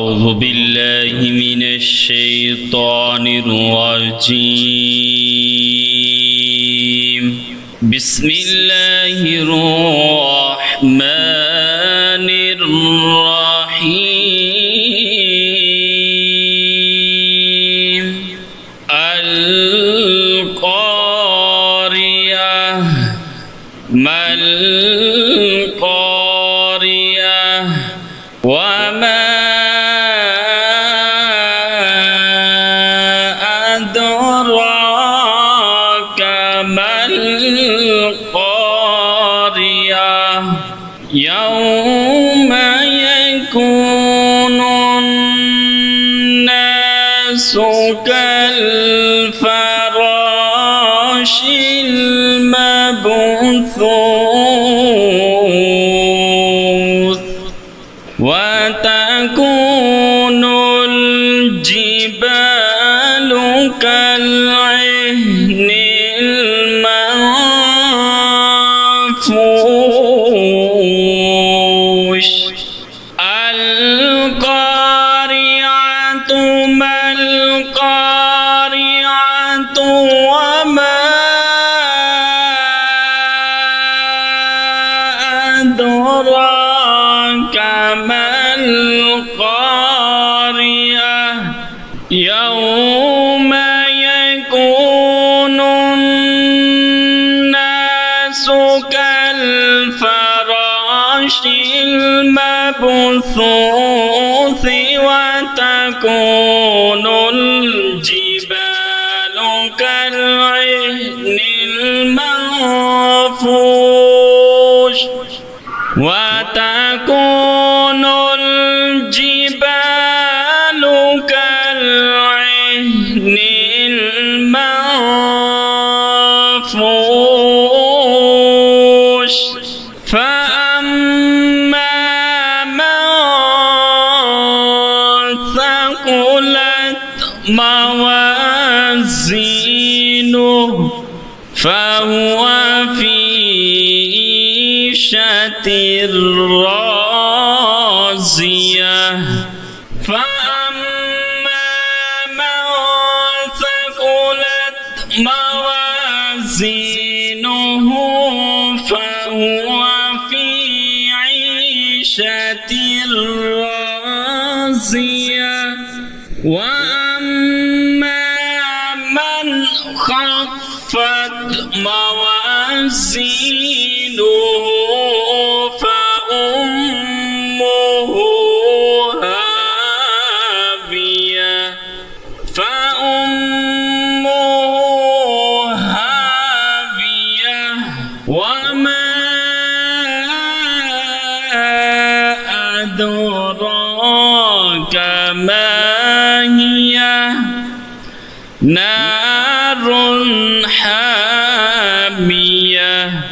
أعوذ بالله من الشيطان الرجيم بسم الله الرحمن الرحيم القارية ما القارية وما أدراك ما القارية يوم يكون الناس كالفراش المبثوث وتكون الجبال كالعهن المنفوش القارعة ما القارعة وما أدراك ما القارعة يوم يكون الناس كالفراش المبثوث وتكون الجبال كالعهن المنفوش وتكون الجبال كالعهن المنفوش فأما من ثقلت موازينه فهو في عيشة راضية فأما من ثقلت موازينه فهو في عيشة راضية وأما من خفت موازينه فأمه هاوية وما أدراك ما هي نار حامية